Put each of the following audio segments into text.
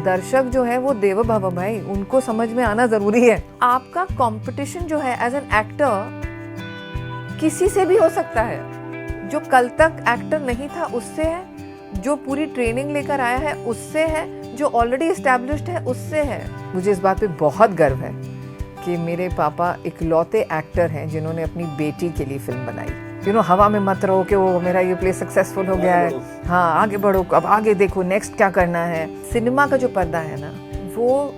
दर्शक जो है वो देव भव भाई, उनको समझ में आना जरूरी है। आपका कंपटीशन जो है एज एन एक्टर किसी से भी हो सकता है। जो कल तक एक्टर नहीं था उससे है, जो पूरी ट्रेनिंग लेकर आया है उससे है, जो ऑलरेडी एस्टैब्लिश्ड है उससे है। मुझे इस बात पे बहुत गर्व है कि मेरे पापा इकलौते एक्टर हैं जिन्होंने अपनी बेटी के लिए फिल्म बनाई। हवा में मत रहो कि वो मेरा ये प्ले सक्सेसफुल हो गया है, हाँ आगे बढ़ो, अब आगे देखो नेक्स्ट क्या करना है। सिनेमा का जो पर्दा है ना, वो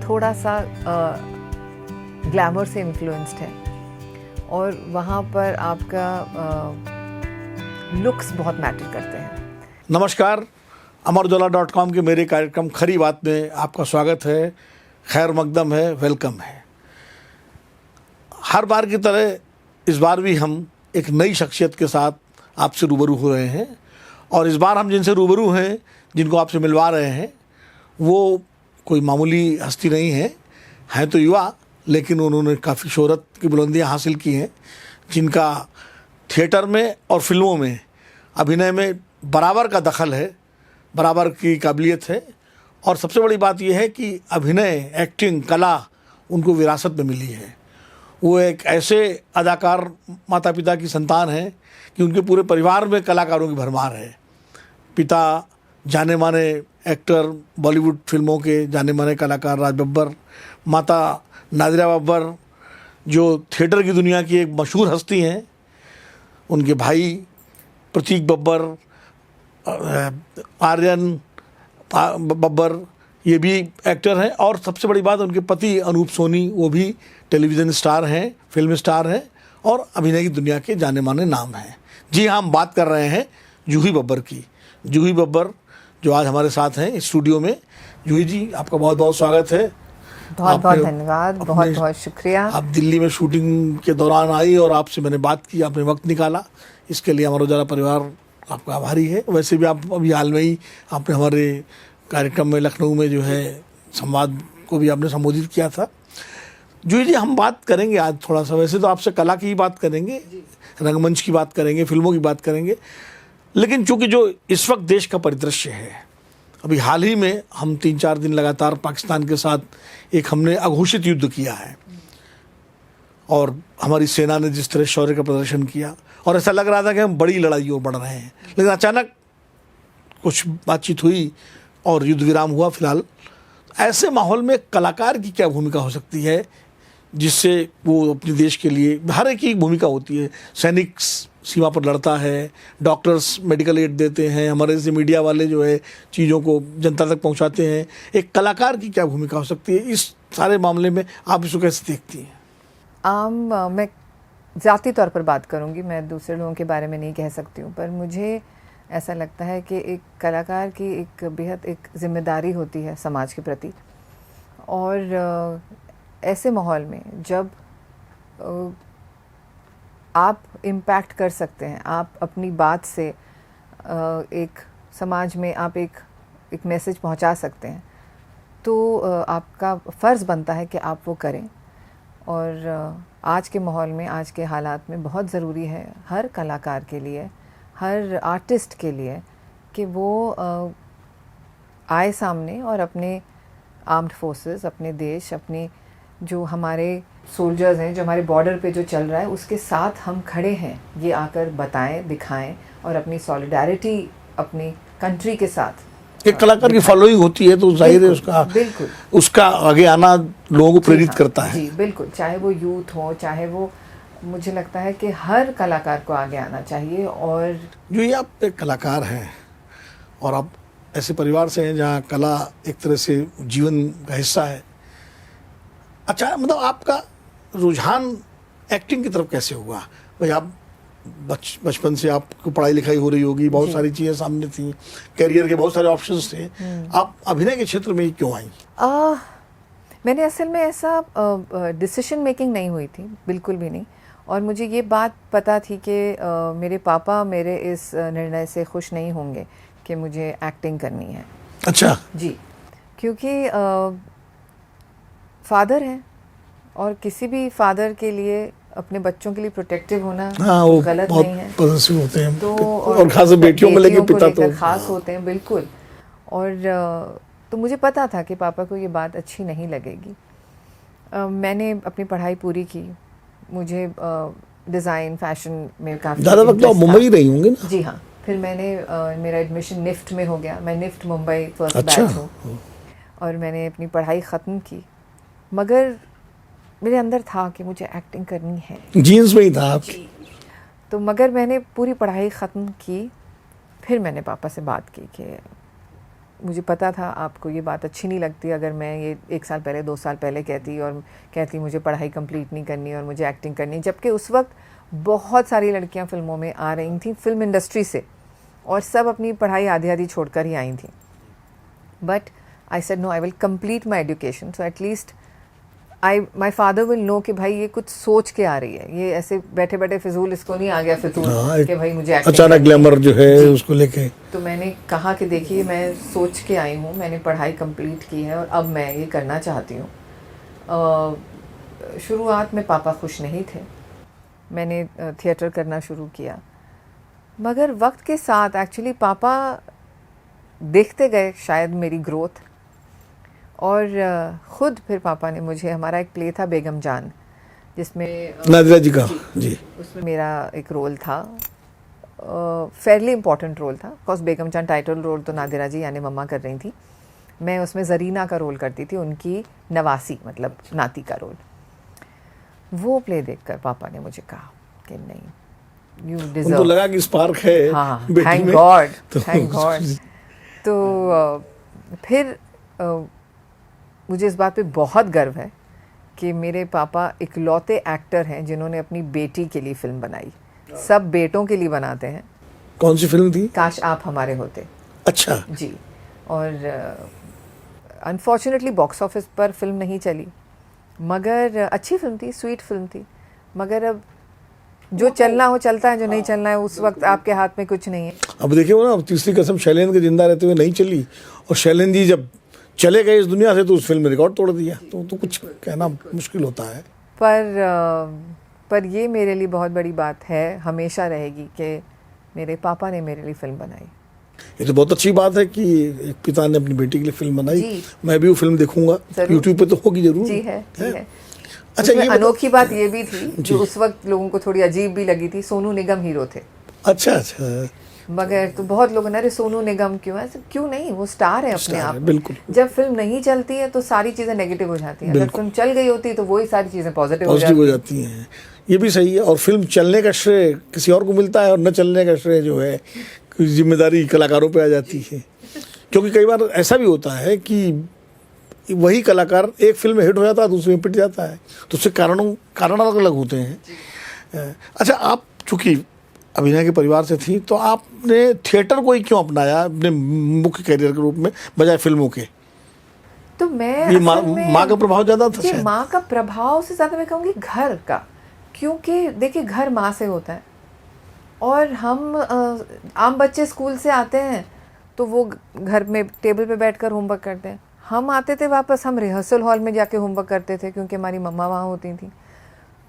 थोड़ा सा ग्लैमर से इन्फ्लुएंस्ड है और वहाँ पर आपका लुक्स बहुत मैटर करते हैं। नमस्कार, अमरउजाला.com के मेरे कार्यक्रम खरी बात में आपका स्वागत है। खैर मकदम है, वेलकम है। हर बार की तरह इस बार भी हम एक नई शख्सियत के साथ आपसे रूबरू हो रहे हैं और इस बार हम जिनसे रूबरू हैं, जिनको आपसे मिलवा रहे हैं, वो कोई मामूली हस्ती नहीं हैं तो युवा, लेकिन उन्होंने काफ़ी शोहरत की बुलंदियां हासिल की हैं, जिनका थिएटर में और फिल्मों में अभिनय में बराबर का दखल है, बराबर की काबिलियत है। और सबसे बड़ी बात यह है कि अभिनय, एक्टिंग, कला उनको विरासत में मिली है। वो एक ऐसे अदाकार माता पिता की संतान है कि उनके पूरे परिवार में कलाकारों की भरमार है। पिता जाने माने एक्टर, बॉलीवुड फिल्मों के जाने माने कलाकार राज बब्बर, माता नादिरा बब्बर जो थिएटर की दुनिया की एक मशहूर हस्ती हैं, उनके भाई प्रतीक बब्बर, आर्यन बब्बर, ये भी एक्टर हैं। और सबसे बड़ी बात, उनके पति अनूप सोनी, वो भी टेलीविज़न स्टार हैं, फिल्म स्टार हैं और अभिनय की दुनिया के जाने माने नाम हैं। जी हाँ, हम बात कर रहे हैं जूही बब्बर की। जूही बब्बर जो आज हमारे साथ हैं स्टूडियो में। जूही जी, आपका बहुत बहुत स्वागत है। बहुत बहुत धन्यवाद, बहुत बहुत शुक्रिया। आप दिल्ली में शूटिंग के दौरान आई और आपसे मैंने बात की, आपने वक्त निकाला, इसके लिए अमर उजाला परिवार आपका आभारी है। वैसे भी आप अभी हाल में ही आपने हमारे कार्यक्रम में लखनऊ में जो है संवाद को भी आपने संबोधित किया था। जूही जी, हम बात करेंगे आज थोड़ा सा, वैसे तो आपसे कला की ही बात करेंगे, रंगमंच की बात करेंगे, फिल्मों की बात करेंगे, लेकिन चूंकि जो इस वक्त देश का परिदृश्य है, अभी हाल ही में हम 3-4 दिन लगातार पाकिस्तान के साथ एक हमने अघोषित युद्ध किया है और हमारी सेना ने जिस तरह शौर्य का प्रदर्शन किया और ऐसा लग रहा था कि हम बड़ी लड़ाई ओर बढ़ रहे हैं, लेकिन अचानक कुछ बातचीत हुई और युद्ध विराम हुआ। फिलहाल ऐसे माहौल में कलाकार की क्या भूमिका हो सकती है जिससे वो अपने देश के लिए, हर एक की भूमिका होती है, सैनिक सीमा पर लड़ता है, डॉक्टर्स मेडिकल एड देते हैं, हमारे जैसे मीडिया वाले जो है चीज़ों को जनता तक पहुंचाते हैं, एक कलाकार की क्या भूमिका हो सकती है इस सारे मामले में, आप इसको कैसे देखती हैं? मैं ज़ाती तौर पर बात करूंगी, मैं दूसरे लोगों के बारे में नहीं कह सकती हूँ, पर मुझे ऐसा लगता है कि एक कलाकार की एक बेहद एक जिम्मेदारी होती है समाज के प्रति। और ऐसे माहौल में जब आप इम्पैक्ट कर सकते हैं, आप अपनी बात से एक समाज में आप एक मैसेज पहुंचा सकते हैं, तो आपका फ़र्ज़ बनता है कि आप वो करें। और आज के माहौल में, आज के हालात में बहुत ज़रूरी है हर कलाकार के लिए, हर आर्टिस्ट के लिए, कि वो आए सामने और अपने आर्म्ड फोर्सेस, अपने देश, अपने जो हमारे सोल्जर्स हैं, जो हमारे बॉर्डर पे जो चल रहा है उसके साथ हम खड़े हैं, ये आकर बताएं, दिखाएं और अपनी सॉलिडारिटी अपनी कंट्री के साथ। एक कलाकार की फॉलोइंग होती है तो जाहिर है उसका आगे आना लोगों को प्रेरित करता है। जी बिल्कुल, चाहे वो यूथ हो, चाहे वो, मुझे लगता है कि हर कलाकार को आगे आना चाहिए। और जो ये आप एक कलाकार हैं और आप ऐसे परिवार से हैं जहाँ कला एक तरह से जीवन का हिस्सा है, अच्छा, मतलब आपका रुझान एक्टिंग की तरफ कैसे हुआ? भाई आप बचपन से आपको पढ़ाई लिखाई हो रही होगी, बहुत सारी चीज़ें सामने थी, करियर के बहुत सारे ऑप्शंस थे, आप अभिनय के क्षेत्र में ही क्यों आई? मैंने असल में ऐसा डिसीजन मेकिंग नहीं हुई थी, बिल्कुल भी नहीं। और मुझे ये बात पता थी कि मेरे पापा मेरे इस निर्णय से खुश नहीं होंगे कि मुझे एक्टिंग करनी है। अच्छा जी, क्योंकि फादर हैं और किसी भी फादर के लिए अपने बच्चों के लिए प्रोटेक्टिव होना गलत नहीं है। पॉजिटिव होते हैं तो और खास बेटियों में लेके पिता तो खास होते हैं, बिल्कुल। और तो मुझे पता था कि पापा को ये बात अच्छी नहीं लगेगी। मैंने अपनी पढ़ाई पूरी की। मुझे डिज़ाइन फैशन में काफ़ी ज़्यादा वक्त तो आप मुंबई रही होंगे ना? जी हाँ। फिर मैंने मेरा एडमिशन निफ्ट में हो गया। मैं निफ्ट मुंबई फर्स्ट अच्छा। बैच हूँ और मैंने अपनी पढ़ाई ख़त्म की। मगर मेरे अंदर था कि मुझे एक्टिंग करनी है, जीन्स में ही था आपकी। तो मगर मैंने पूरी पढ़ाई ख़त्म की। फिर मैंने पापा से बात की कि मुझे पता था आपको ये बात अच्छी नहीं लगती अगर मैं ये 1 साल पहले 2 साल पहले कहती मुझे पढ़ाई कंप्लीट नहीं करनी और मुझे एक्टिंग करनी, जबकि उस वक्त बहुत सारी लड़कियां फिल्मों में आ रही थी फिल्म इंडस्ट्री से और सब अपनी पढ़ाई आधी आधी छोड़कर ही आई थी। But I said no, I will complete my education so at least my father will know कि भाई ये कुछ सोच के आ रही है, ये ऐसे बैठे बैठे फिजूल इसको नहीं आ गया फितूर कि भाई मुझे अचानक ग्लैमर जो है उसको लेके। तो मैंने कहा कि देखिए मैं सोच के आई हूँ, मैंने पढ़ाई कंप्लीट की है और अब मैं ये करना चाहती हूँ। शुरुआत में पापा खुश नहीं थे। मैंने थिएटर करना शुरू किया, मगर वक्त के साथ एक्चुअली पापा देखते गए शायद मेरी ग्रोथ, और ख़ुद फिर पापा ने मुझे, हमारा एक प्ले था बेगम जान जिसमें नादिरा जी का जी, उसमें मेरा एक रोल था, फेयरली इम्पॉर्टेंट रोल था। बिकॉज बेगम जान टाइटल रोल तो नादिरा जी यानी मम्मा कर रही थी, मैं उसमें जरीना का रोल करती थी, उनकी नवासी मतलब नाती का रोल। वो प्ले देखकर पापा ने मुझे कहा कि नहीं, यू डिजर्व। उनको लगा कि स्पार्क है। हाँ, बेटी थैंक में। गॉड, तो थैंक गॉड। तो फिर मुझे इस बात पे बहुत गर्व है कि मेरे पापा इकलौते एक्टर हैं जिन्होंने अपनी बेटी के लिए फिल्म बनाई। सब बेटों के लिए बनाते हैं। कौन सी फिल्म थी? काश आप हमारे होते। अच्छा जी। और अनफॉर्चुनेटली बॉक्स ऑफिस पर फिल्म नहीं चली, मगर अच्छी फिल्म थी, स्वीट फिल्म थी। मगर अब जो चलना हो चलता है, जो नहीं चलना है उस वक्त आपके हाथ में कुछ नहीं है। अब देखिए वो ना, अब तीसरी कसम शैलेंद्र के जिंदा रहते हुए नहीं चली, और शैलेंद्र जी जब चले गए इस दुनिया से तो उस फिल्म ने रिकॉर्ड तोड़ दिया, तो कुछ कहना मुश्किल होता है। पर ये मेरे लिए बहुत बड़ी बात है, हमेशा रहेगी कि मेरे पापा ने मेरे लिए फिल्म बनाई। ये तो बहुत अच्छी बात है कि एक पिता ने अपनी बेटी के लिए फिल्म बनाई। जी। मैं भी वो फिल्म देखूंगा, यूट्यूब पे तो होगी जरूर। जी है, जी है। अच्छा, ये अनोखी बात ये भी थी जो उस वक्त लोगों को थोड़ी अजीब भी लगी थी, सोनू निगम हीरो थे। अच्छा अच्छा। मगर तो बहुत लोग अरे सोनू निगम क्यों है? क्यों नहीं, वो स्टार है अपने आप। बिल्कुल। जब फिल्म नहीं चलती है तो सारी चीजें नेगेटिव हो जाती हैं, अगर फिल्म चल गई होती है तो वही सारी चीजें पॉजिटिव हो जाती हैं। ये भी सही है। और फिल्म चलने का श्रेय किसी और को मिलता है और न चलने का श्रेय जो है जिम्मेदारी कलाकारों पे आ जाती है। क्योंकि कई बार ऐसा भी होता है कि वही कलाकार एक फिल्म में हिट हो जाता है, दूसरी में पिट जाता है, तो उससे कारण अलग अलग होते हैं। अच्छा, आप चूंकि अभिनय के परिवार से थी तो आपने थिएटर को ही क्यों अपनाया अपने मुख्य करियर के रूप में बजाय फिल्मों के? तो मैं ये माँ का प्रभाव ज़्यादा था शायद? माँ का प्रभाव से ज़्यादा मैं कहूँगी घर का, क्योंकि देखिए घर माँ से होता है, और हम आम बच्चे स्कूल से आते हैं तो वो घर में टेबल पे बैठकर होमवर्क करते हैं। हम आते थे वापस, हम रिहर्सल हॉल में जाके होमवर्क करते थे क्योंकि हमारी मम्मा वहाँ होती थी।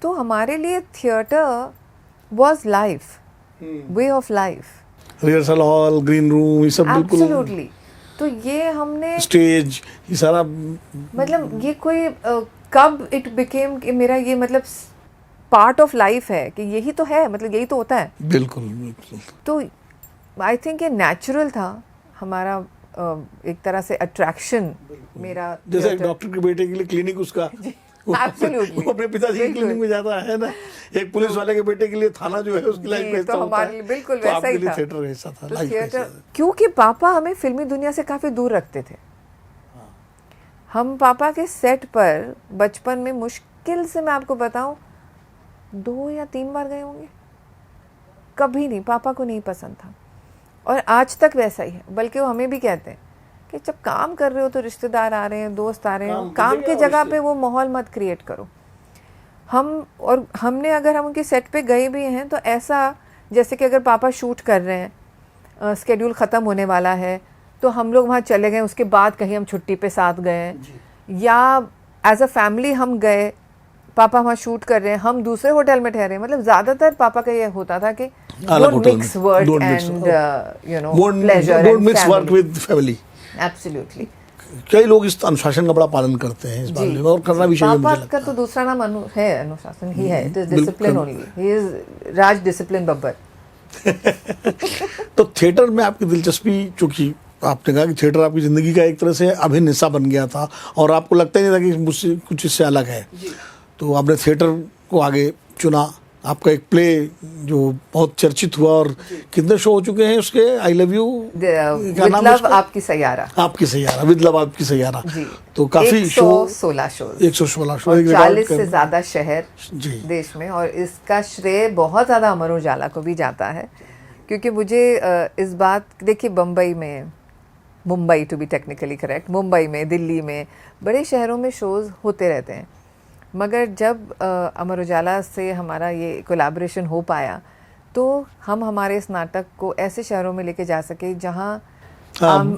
तो हमारे लिए theatre was life, way of life. Rehearsal hall, green room, ये सब बिल्कुल। एब्सोल्युटली। तो ये हमने स्टेज, ये सारा मतलब ये कोई कब इट बिकेम कि मेरा ये मतलब पार्ट ऑफ लाइफ है कि यही तो है, मतलब यही तो होता है। बिल्कुल बिल्कुल। तो आई थिंक ये नेचुरल था हमारा, एक तरह से अट्रैक्शन मेरा। जैसे एक डॉक्टर के बेटे के लिए क्लिनिक उसका Absolutely. वो अपने पिताजी की क्लिनिक में जाता है ना, एक पुलिस वाले के बेटे के लिए थाना जो है उसकी लाइफ में तो हमारे लिए बिल्कुल वैसा ही था। थिएटर ऐसा था, तो थिएटर, क्योंकि पापा हमें फिल्मी दुनिया से काफ़ी दूर रखते थे। हम पापा के सेट पर बचपन में मुश्किल से, मैं आपको बताऊं, 2 या 3 बार गए होंगे, कभी नहीं। पापा को नहीं पसंद था और आज तक वैसा ही है। बल्कि वो हमें भी कहते हैं कि जब काम कर रहे हो तो रिश्तेदार आ रहे हैं, दोस्त आ रहे हैं, काम की जगह पे वो माहौल मत क्रिएट करो। हमने अगर हम उनके सेट पे गए भी हैं तो ऐसा जैसे कि अगर पापा शूट कर रहे हैं, स्केड्यूल ख़त्म होने वाला है तो हम लोग वहाँ चले गए, उसके बाद कहीं हम छुट्टी पे साथ गए, या एज अ फैमिली हम गए, पापा वहाँ शूट कर रहे हैं, हम दूसरे होटल में ठहरे। मतलब ज़्यादातर पापा का ये होता था कि don't mix work and you know pleasure and family. Mix work with family. Absolutely. कई लोग इस अनुशासन का बड़ा पालन करते हैं इस जी, मामले में, और करना भी चाहिए, मुझे पापा लगता का तो दूसरा नाम है अनुशासन ही है, इट इज बिल्कुल। Discipline only, he is Raj discipline Babbar. तो थिएटर में आपकी दिलचस्पी, चूंकि आपने कहा कि थिएटर आपकी ज़िंदगी का एक तरह से अभिन्न हिस्सा बन गया था और आपको लगता ही नहीं था कि मुझसे कुछ इससे अलग है, तो आपने थिएटर को आगे चुना। आपका एक प्ले जो बहुत चर्चित हुआ, और कितने शो हो चुके हैं उसके, आई लव यू, क्या नाम है विद उसका? लव आपकी सैयारा, आपकी सैयारा, विद लव आपकी सैयारा। जी, तो काफ़ी शो, 116 शो, 116 शो, और एक रिकॉर्ड 40 से ज़्यादा शहर जी। देश में, और इसका श्रेय बहुत ज़्यादा अमर उजाला को भी जाता है, क्योंकि मुझे इस बात, देखिए बम्बई में, Mumbai to be technically correct, Mumbai में, दिल्ली में, बड़े शहरों में शोज़ होते रहते हैं, मगर जब अमर उजाला से हमारा ये कोलैबोरेशन हो पाया तो हम हमारे इस नाटक को ऐसे शहरों में लेके जा सके जहाँ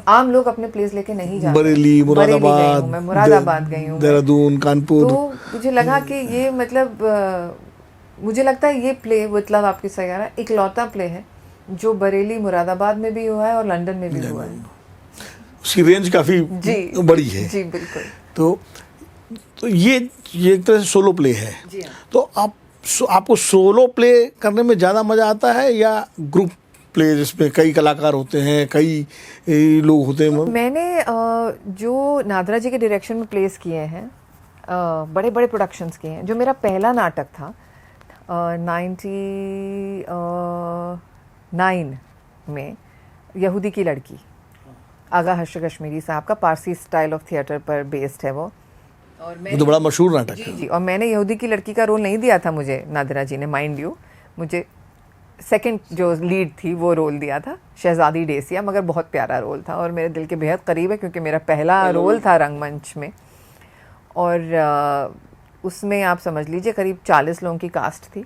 आम लोग अपने प्लेस लेके नहीं जाते। बरेली, मुरादाबाद, मैं मुरादाबाद गई हूँ, देहरादून, कानपुर। तो मुझे लगा कि ये मतलब मुझे लगता है ये प्ले मतलब आपकी सैयारा इकलौता प्ले है जो बरेली, मुरादाबाद में भी हुआ है और लंदन में भी हुआ है। उसकी रेंज काफ़ी जी बड़ी है। जी बिल्कुल। तो ये एक तरह से सोलो प्ले है। जी हाँ। तो आपको सोलो प्ले करने में ज़्यादा मज़ा आता है या ग्रुप प्ले जिसमें कई कलाकार होते हैं, कई लोग होते हैं? मैंने जो नादरा जी के डायरेक्शन में प्लेस किए हैं, बड़े बड़े प्रोडक्शंस किए हैं, जो मेरा पहला नाटक था 99 में, यहूदी की लड़की, आगा हर्ष कश्मीरी साहब का, पारसी स्टाइल ऑफ थिएटर पर बेस्ड है वो, और वो तो बड़ा मशहूर नाटक है। जी, और मैंने यहूदी की लड़की का रोल नहीं दिया था मुझे नादिरा जी ने, माइंड यू, मुझे सेकंड जो लीड थी वो रोल दिया था, शहजादी डेसिया, मगर बहुत प्यारा रोल था और मेरे दिल के बेहद करीब है, क्योंकि मेरा पहला रोल था रंगमंच में, और उसमें आप समझ लीजिए करीब 40 लोगों की कास्ट थी।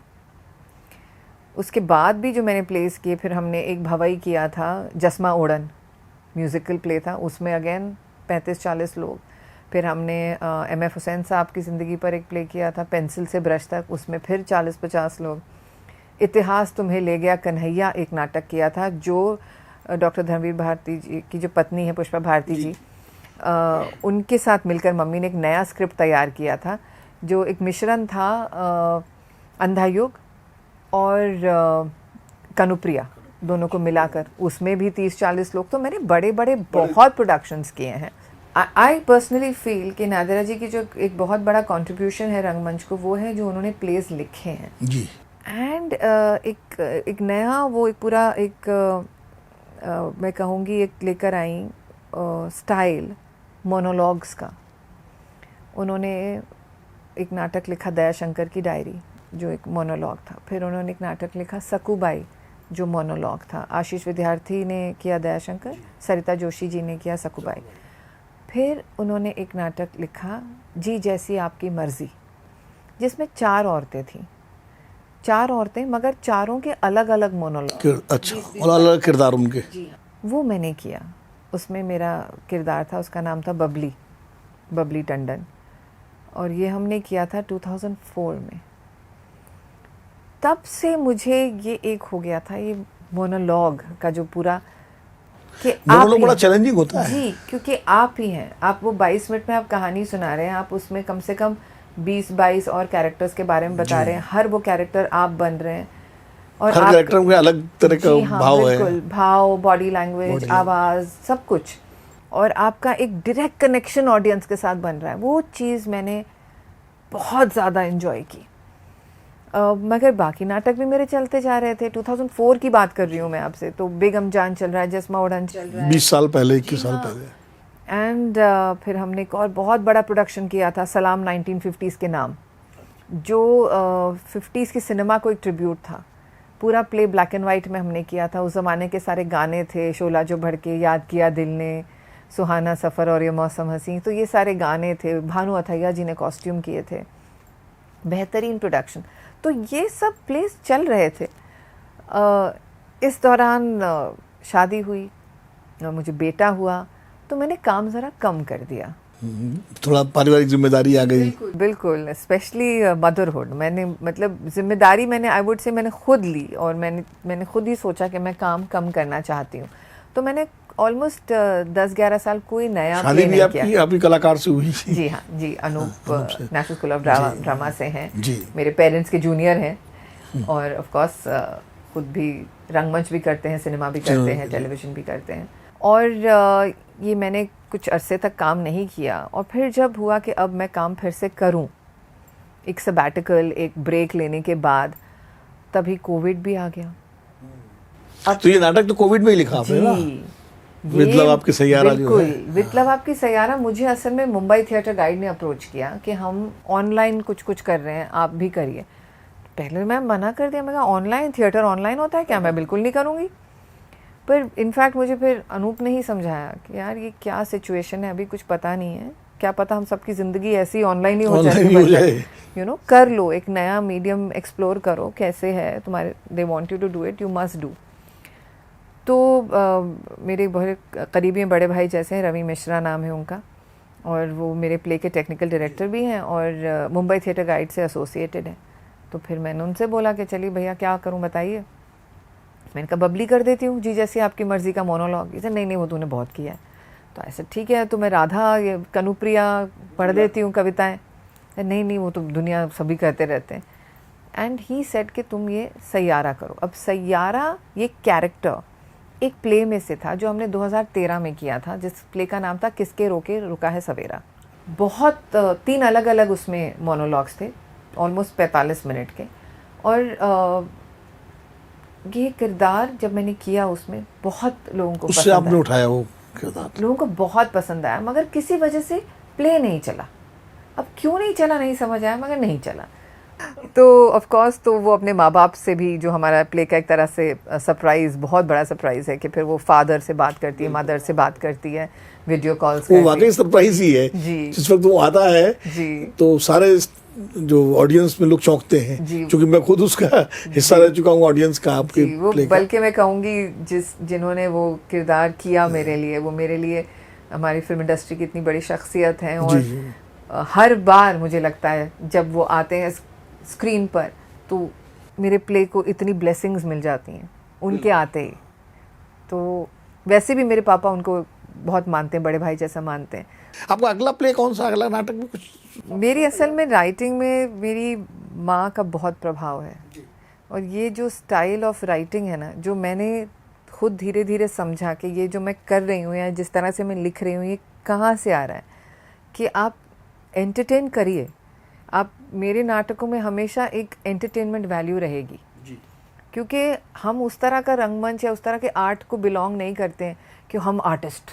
उसके बाद भी जो मैंने प्लेस किए, फिर हमने एक भवई किया था, जस्मा ओडन म्यूज़िकल प्ले था, उसमें अगेन 35-40 लोग। फिर हमने M.F. हुसैन साहब की ज़िंदगी पर एक प्ले किया था, पेंसिल से ब्रश तक, उसमें फिर 40-50 लोग। इतिहास तुम्हें ले गया कन्हैया एक नाटक किया था, जो डॉक्टर धर्मवीर भारती जी की जो पत्नी है पुष्पा भारती जी, उनके साथ मिलकर मम्मी ने एक नया स्क्रिप्ट तैयार किया था, जो एक मिश्रण था अंधा युग और कनुप्रिया, दोनों को मिलाकर, उसमें भी 30-40 लोग। तो मैंने बड़े बड़े बहुत प्रोडक्शंस किए हैं। आई पर्सनली फील कि नादिरा जी की जो एक बहुत बड़ा कंट्रीब्यूशन है रंगमंच को, वो है जो उन्होंने प्लेस लिखे हैं जी। एंड एक नया वो एक पूरा एक मैं कहूँगी एक लेकर आई स्टाइल मोनोलॉग्स का। उन्होंने एक नाटक लिखा दयाशंकर की डायरी, जो एक मोनोलॉग था। फिर उन्होंने एक नाटक लिखा सकूबाई, जो मोनोलॉग था। आशीष विद्यार्थी ने किया दयाशंकर, सरिता जोशी जी ने किया सकूबाई। फिर उन्होंने एक नाटक लिखा जी जैसी आपकी मर्ज़ी, जिसमें 4 औरतें थीं, 4 औरतें, मगर चारों के अलग अलग मोनोलॉग। अच्छा, और अलग किरदार उनके। वो मैंने किया। उसमें मेरा किरदार था, उसका नाम था बबली टंडन, और ये हमने किया था 2004 में। तब से मुझे ये एक हो गया था, ये मोनोलॉग का जो पूरा कि आप बड़ा चैलेंजिंग होता है जी, क्योंकि आप ही हैं, आप वो 22 मिनट में आप कहानी सुना रहे हैं, आप उसमें कम से कम 20-22 और कैरेक्टर्स के बारे में बता रहे हैं, हर वो कैरेक्टर आप बन रहे हैं, और हर कैरेक्टर में अलग तरह का भाव है, बिल्कुल, भाव, बॉडी लैंग्वेज, आवाज़, सब कुछ, और आपका एक डायरेक्ट कनेक्शन ऑडियंस के साथ बन रहा है। वो चीज़ मैंने बहुत ज़्यादा एंजॉय की। मगर बाकी नाटक भी मेरे चलते जा रहे थे। 2004 की बात कर रही हूँ मैं आपसे, तो बेगम जान चल रहा है, जस्मा ओडन चल रहा है, 20 साल पहले, 21 साल पहले। एंड फिर हमने एक और बहुत बड़ा प्रोडक्शन किया था, सलाम 1950s के नाम, जो 50s के सिनेमा को एक ट्रिब्यूट था। पूरा प्ले ब्लैक एंड वाइट में हमने किया था। उस ज़माने के सारे गाने थे, शोला जो भड़के, याद किया दिल ने, सुहाना सफ़र और ये मौसम हसी, तो ये सारे गाने थे। भानु अथैया जी ने कॉस्ट्यूम किए थे, बेहतरीन प्रोडक्शन। तो ये सब प्लेस चल रहे थे। इस दौरान शादी हुई, मुझे बेटा हुआ, तो मैंने काम ज़रा कम कर दिया, थोड़ा पारिवारिक जिम्मेदारी आ गई। बिल्कुल, स्पेशली मदरहुड। मैंने मतलब जिम्मेदारी मैंने आई वुड से मैंने खुद ली, और मैंने खुद ही सोचा कि मैं काम कम करना चाहती हूँ। तो मैंने ऑलमोस्ट 10-11 साल कोई नया शादी प्ले भी नहीं आपकी किया। आप ही कलाकार से हुई? जी हाँ जी, अनूप अनूप से। नेशनल स्कूल ऑफ जी। ड्रामा से हैं। जी। मेरे पेरेंट्स के जूनियर हैं और ऑफ कोर्स खुद भी रंगमंच भी करते हैं, सिनेमा भी करते हैं, टेलीविज़न भी करते हैं। और ये मैंने कुछ अरसे तक काम नहीं किया और फिर जब हुआ कि अब मैं काम फिर से करूं, एक सबैटिकल, एक ब्रेक लेने के बाद, तभी कोविड भी आ गया। तो ये नाटक तो कोविड में ही लिखा आपने ना? विप्लव आपकी सैयारा जो है। बिल्कुल, विप्लव आपकी सैयारा मुझे असल में मुंबई थिएटर गाइड ने अप्रोच किया कि हम ऑनलाइन कुछ कर रहे हैं, आप भी करिए। पहले मैं मना कर दिया, मैं कहा ऑनलाइन थिएटर ऑनलाइन होता है क्या, मैं बिल्कुल नहीं करूँगी। पर इनफैक्ट मुझे फिर अनूप ने ही समझाया कि यार ये क्या सिचुएशन है, अभी कुछ पता नहीं है, क्या पता हम सबकी ज़िंदगी ऐसी ऑनलाइन ही हो जाए, यू नो, कर लो, एक नया मीडियम एक्सप्लोर करो, कैसे है तुम्हारे, they want you to do it, you must do. तो मेरे बहुत करीबी बड़े भाई जैसे हैं, रवि मिश्रा नाम है उनका, और वो मेरे प्ले के टेक्निकल डायरेक्टर भी हैं और मुंबई थिएटर गाइड से एसोसिएटेड है। तो फिर मैंने उनसे बोला कि चलिए भैया क्या करूं बताइए। मैंने कहा बबली कर देती हूँ, जी जैसी आपकी मर्ज़ी का मोनोलॉग। इसे नहीं वो तूने बहुत किया है। तो ऐसे ठीक है, तो मैं राधा, ये कनुप्रिया पढ़ देती हूँ कविताएँ। नहीं वो तो दुनिया सभी कहते रहते हैं। एंड ही सेड कि तुम ये सैयारा करो। अब सैयारा ये कैरेक्टर एक प्ले में से था जो हमने 2013 में किया था, जिस प्ले का नाम था किसके रोके रुका है सवेरा। बहुत 3 अलग अलग उसमें मोनोलॉग्स थे, ऑलमोस्ट 45 मिनट के। और ये किरदार जब मैंने किया उसमें बहुत लोगों को उससे आपने उठाया वो किरदार, लोगों को बहुत पसंद आया, मगर किसी वजह से प्ले नहीं चला। अब क्यों नहीं चला नहीं समझ आया, मगर नहीं चला। तो ऑफ कोर्स तो वो अपने माँ बाप से भी, जो हमारा प्ले का एक तरह से सरप्राइज, बहुत बड़ा सरप्राइज है कि फिर वो फादर से बात करती है, मदर से बात करती है, वीडियो कॉल्स वो वाकई सरप्राइज ही है जी। जिस वक्त वो आता है जी, तो सारे जो ऑडियंस में लोग चौंकते हैं, क्योंकि मैं खुद उसका हिस्सा रह चुका हूँ ऑडियंस का, आपके वो प्ले का। बल्कि मैं कहूँगी जिन्होंने वो किरदार किया मेरे लिए, वो मेरे लिए हमारी फिल्म इंडस्ट्री की इतनी बड़ी शख्सियत हैं। और हर बार मुझे लगता है जब वो आते हैं स्क्रीन पर तो मेरे प्ले को इतनी ब्लेसिंग्स मिल जाती हैं उनके आते ही। तो वैसे भी मेरे पापा उनको बहुत मानते हैं, बड़े भाई जैसा मानते हैं। आपका अगला प्ले कौन सा, अगला नाटक में कुछ? मेरी असल में राइटिंग में मेरी माँ का बहुत प्रभाव है। और ये जो स्टाइल ऑफ राइटिंग है ना, जो मैंने खुद धीरे धीरे समझा कि ये जो मैं कर रही हूँ या जिस तरह से मैं लिख रही हूँ, ये कहाँ से आ रहा है, कि आप एंटरटेन करिए। आप, मेरे नाटकों में हमेशा एक एंटरटेनमेंट वैल्यू रहेगी, क्योंकि हम उस तरह का रंगमंच या उस तरह के आर्ट को बिलोंग नहीं करते हैं कि हम आर्टिस्ट,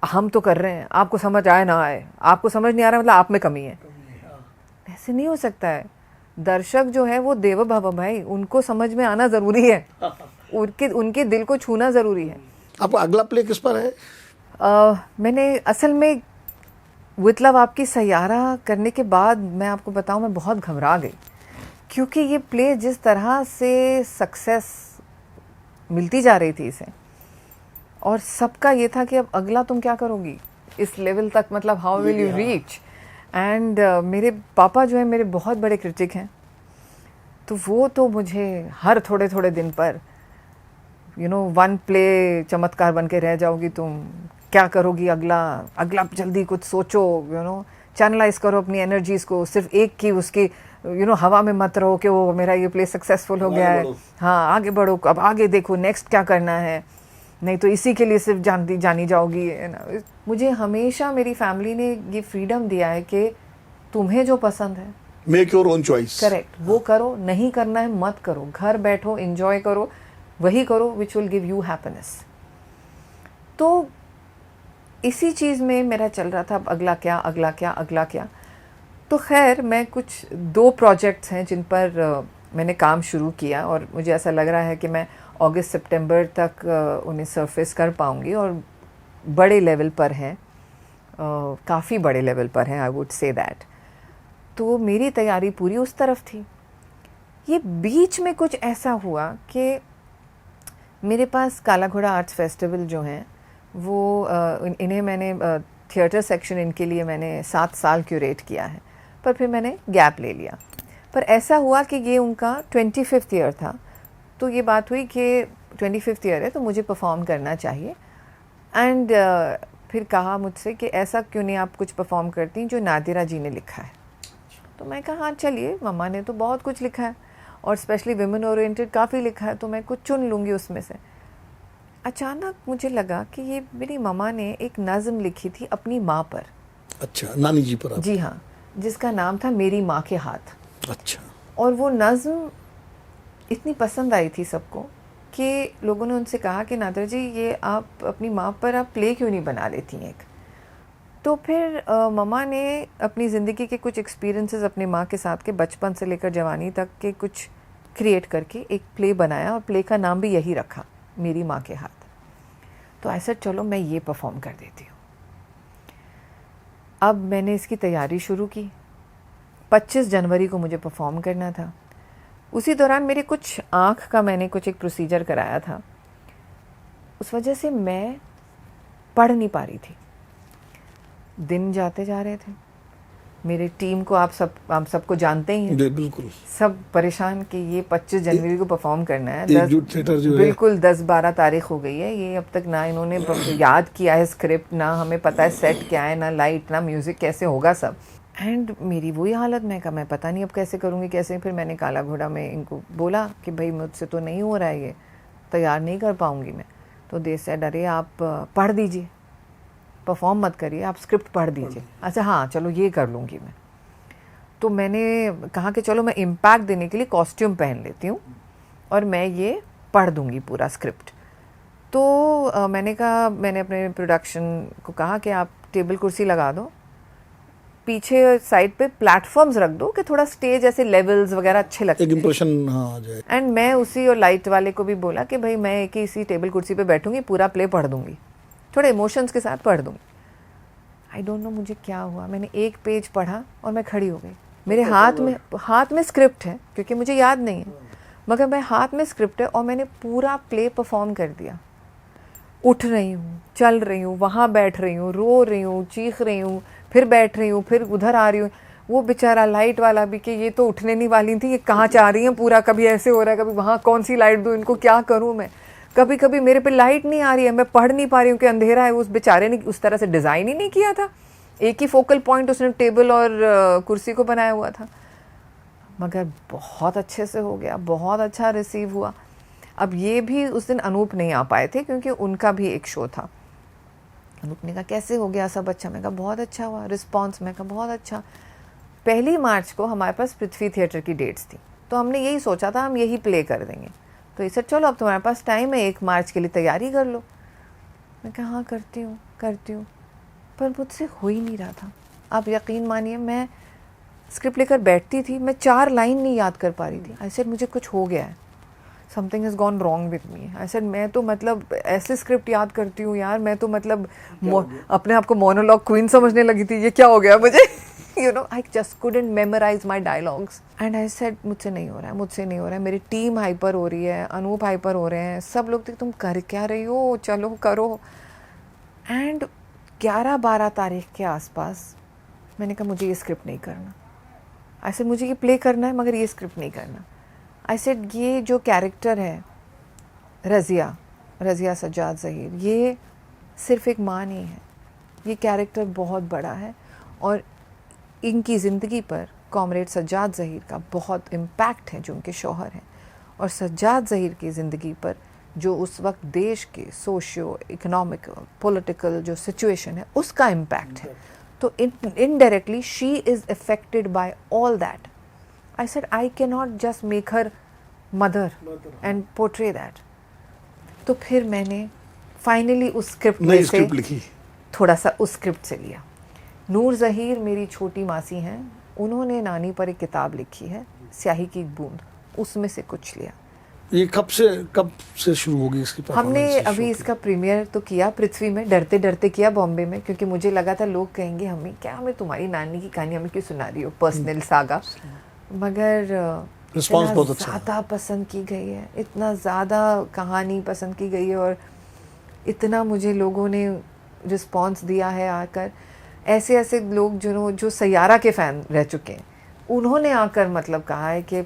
हम तो कर रहे हैं, आपको समझ आए ना आए, आपको समझ नहीं आ रहा मतलब आप में कमी है। ऐसे नहीं हो सकता है। दर्शक जो है वो देव भव भाई, उनको समझ में आना ज़रूरी है, उनके दिल को छूना ज़रूरी है। आपका अगला प्ले किस पर है? मैंने असल में विप्लव आपकी सैयारा करने के बाद मैं आपको बताऊं, मैं बहुत घबरा गई, क्योंकि ये प्ले जिस तरह से सक्सेस मिलती जा रही थी इसे, और सबका ये था कि अब अगला तुम क्या करोगी इस लेवल तक, मतलब how will you reach. And मेरे पापा जो है मेरे बहुत बड़े क्रिटिक हैं, तो वो तो मुझे हर थोड़े थोड़े दिन पर वन प्ले चमत्कार बन के रह जाओगी तुम, क्या करोगी अगला जल्दी कुछ सोचो, चैनलाइज करो अपनी एनर्जीज को, सिर्फ एक की उसकी हवा में मत रहो कि वो मेरा ये प्ले सक्सेसफुल हो गया है, हाँ आगे बढ़ो, अब आगे देखो नेक्स्ट क्या करना है, नहीं तो इसी के लिए सिर्फ जानी जाओगी, है ना। मुझे हमेशा मेरी फैमिली ने ये फ्रीडम दिया है कि तुम्हें जो पसंद है, make your own choice, correct, वो करो, नहीं करना है मत करो, घर बैठो एंजॉय करो, वही करो which will give you happiness. तो इसी चीज़ में मेरा चल रहा था, अब अगला क्या। तो खैर मैं कुछ 2 प्रोजेक्ट्स हैं जिन पर मैंने काम शुरू किया, और मुझे ऐसा लग रहा है कि मैं अगस्त सितंबर तक उन्हें सरफेस कर पाऊंगी, और बड़े लेवल पर हैं, काफ़ी बड़े लेवल पर हैं, आई वुड से दैट। तो मेरी तैयारी पूरी उस तरफ थी। ये बीच में कुछ ऐसा हुआ कि मेरे पास काला घोड़ा आर्ट्स फेस्टिवल जो हैं वो इन्हें मैंने थिएटर सेक्शन इनके लिए मैंने 7 साल क्यूरेट किया है, पर फिर मैंने गैप ले लिया। पर ऐसा हुआ कि ये उनका 25th ईयर था, तो ये बात हुई कि 25th ईयर है तो मुझे परफॉर्म करना चाहिए। एंड फिर कहा मुझसे कि ऐसा क्यों नहीं आप कुछ परफॉर्म करती जो नादिरा जी ने लिखा है। तो मैं कहा हाँ चलिए, मम्मा ने तो बहुत कुछ लिखा है और स्पेशली विमेन ओरिएंटेड काफ़ी लिखा है, तो मैं कुछ चुन लूँगी उसमें से। अचानक मुझे लगा कि ये मेरी मम्मा ने एक नज़म लिखी थी अपनी माँ पर। अच्छा, नानी जी पर आप? जी हाँ, जिसका नाम था मेरी माँ के हाथ। अच्छा। और वो नज़म इतनी पसंद आई थी सबको कि लोगों ने उनसे कहा कि नादिरा जी ये आप अपनी माँ पर आप प्ले क्यों नहीं बना लेती हैं एक। तो फिर मम्मा ने अपनी ज़िंदगी के कुछ एक्सपीरियंसेस अपनी माँ के साथ के बचपन से लेकर जवानी तक के कुछ क्रिएट करके एक प्ले बनाया और प्ले का नाम भी यही रखा, मेरी माँ के हाथ। तो ऐसा चलो मैं ये परफॉर्म कर देती हूँ। अब मैंने इसकी तैयारी शुरू की। 25 जनवरी को मुझे परफॉर्म करना था। उसी दौरान मेरे कुछ आँख का मैंने कुछ एक प्रोसीजर कराया था, उस वजह से मैं पढ़ नहीं पा रही थी। दिन जाते जा रहे थे। मेरे टीम को आप सबको जानते ही हैं, बिल्कुल सब परेशान कि ये 25 जनवरी को परफॉर्म करना है। एकजुट थिएटर जो है बिल्कुल 10-12 तारीख हो गई है, ये अब तक ना इन्होंने याद किया है स्क्रिप्ट, ना हमें पता है सेट क्या है, ना लाइट, ना म्यूज़िक, कैसे होगा सब। एंड मेरी वही हालत, मैं कहा मैं पता नहीं अब कैसे करूँगी कैसे। फिर मैंने काला घोड़ा में इनको बोला कि भाई मुझसे तो नहीं हो रहा है, ये तैयार नहीं कर पाऊँगी मैं। तो दे सेड अरे आप पढ़ दीजिए, परफॉर्म मत करिए, आप स्क्रिप्ट पढ़ दीजिए। अच्छा हाँ चलो ये कर लूँगी मैं। तो मैंने कहा कि चलो मैं इम्पैक्ट देने के लिए कॉस्ट्यूम पहन लेती हूँ और मैं ये पढ़ दूँगी पूरा स्क्रिप्ट। तो मैंने कहा, मैंने अपने प्रोडक्शन को कहा कि आप टेबल कुर्सी लगा दो, पीछे साइड पे प्लेटफॉर्म्स रख दो कि थोड़ा स्टेज ऐसे लेवल्स वगैरह अच्छे लगते हैं, एक इम्प्रेशन हाँ आ जाए। एंड मैं उसी और लाइट वाले को भी बोला कि भाई मैं एक ही इसी टेबल कुर्सी पे बैठूंगी, पूरा प्ले पढ़ दूंगी, थोड़े इमोशंस के साथ पढ़ दूंगी। आई डोंट नो मुझे क्या हुआ, मैंने एक पेज पढ़ा और मैं खड़ी हो गई। मेरे हाथ में स्क्रिप्ट है क्योंकि मुझे याद नहीं है, मगर मैं हाथ में स्क्रिप्ट है और मैंने पूरा प्ले परफॉर्म कर दिया। उठ रही हूँ, चल रही हूँ, वहाँ बैठ रही हूँ, रो रही हूँ, चीख रही हूँ, फिर बैठ रही हूँ, फिर उधर आ रही हूँ। वो बेचारा लाइट वाला भी कि ये तो उठने नहीं वाली थी, ये कहाँ जा रही हैं, पूरा कभी ऐसे हो रहा है, कभी वहाँ कौन सी लाइट दूँ इनको, क्या करूँ मैं। कभी कभी मेरे पे लाइट नहीं आ रही है, मैं पढ़ नहीं पा रही हूँ कि अंधेरा है। उस बेचारे ने उस तरह से डिज़ाइन ही नहीं किया था, एक ही फोकल पॉइंट उसने टेबल और कुर्सी को बनाया हुआ था, मगर बहुत अच्छे से हो गया, बहुत अच्छा रिसीव हुआ। अब ये भी उस दिन अनूप नहीं आ पाए थे क्योंकि उनका भी एक शो था। अनूप ने कहा कैसे हो गया सब अच्छा, मैं कहा बहुत अच्छा हुआ रिस्पॉन्स, मैं कहा बहुत अच्छा। 1 मार्च को हमारे पास पृथ्वी थिएटर की डेट्स थी, तो हमने यही सोचा था हम यही प्ले कर देंगे। तो इसे चलो अब तुम्हारे पास टाइम है, 1 मार्च के लिए तैयारी कर लो। मैं कहा हाँ करती हूँ, पर मुझसे हो ही नहीं रहा था। आप यकीन मानिए, मैं स्क्रिप्ट लेकर बैठती थी, मैं 4 लाइन नहीं याद कर पा रही थी। आई सेड मुझे कुछ हो गया है, something is gone wrong with me. I said मैं तो मतलब ऐसे स्क्रिप्ट याद करती हूँ यार, मैं तो मतलब अपने आप को मोनोलॉग क्वीन समझने लगी थी, ये क्या हो गया मुझे। You know I just couldn't memorize my dialogues and I said मुझसे नहीं हो रहा है, मेरी टीम हाइपर हो रही है, अनूप हाइपर हो रहे हैं, सब लोग तुम कर क्या रही हो, चलो करो। एंड 11-12 तारीख के आसपास मैंने कहा मुझे ये स्क्रिप्ट नहीं करना। आई सेड मुझे ये प्ले करना है मगर ये स्क्रिप्ट नहीं करना। आई सेड ये जो कैरेक्टर है रज़िया सज्जाद ज़हीर, ये सिर्फ एक माँ नहीं है, ये कैरेक्टर बहुत बड़ा है और इनकी ज़िंदगी पर कॉमरेड सज्जाद ज़हीर का बहुत इम्पैक्ट है जो उनके शौहर हैं, और सज्जाद ज़हीर की ज़िंदगी पर जो उस वक्त देश के सोशियो इकोनॉमिक पॉलिटिकल जो सिचुएशन है उसका इम्पैक्ट है। तो indirectly she is affected by all that. I said I cannot just make her mother and portray that. तो फिर मैंने फाइनली उस स्क्रिप्ट में से थोड़ा सा उस स्क्रिप्ट से लिया। नूर ज़हीर मेरी छोटी मासी हैं, उन्होंने नानी पर एक किताब लिखी है स्याही की बूंद, उसमें से कुछ लिया। ये कब से शुरू होगी इसकी परफॉर्मेंस? हमने अभी इसका प्रीमियर तो किया पृथ्वी में, डरते डरते किया बॉम्बे में, क्योंकि मुझे लगा था लोग कहेंगे हमें तुम्हारी नानी की कहानी हमें क्यों सुना रही हो, पर्सनल सागा। मगर रिस्पॉन्स बहुत अच्छा ज़्यादा पसंद की गई है, इतना ज़्यादा कहानी पसंद की गई है और इतना मुझे लोगों ने रिस्पॉन्स दिया है आकर। ऐसे लोग जो सैयारा के फ़ैन रह चुके हैं, उन्होंने आकर मतलब कहा है कि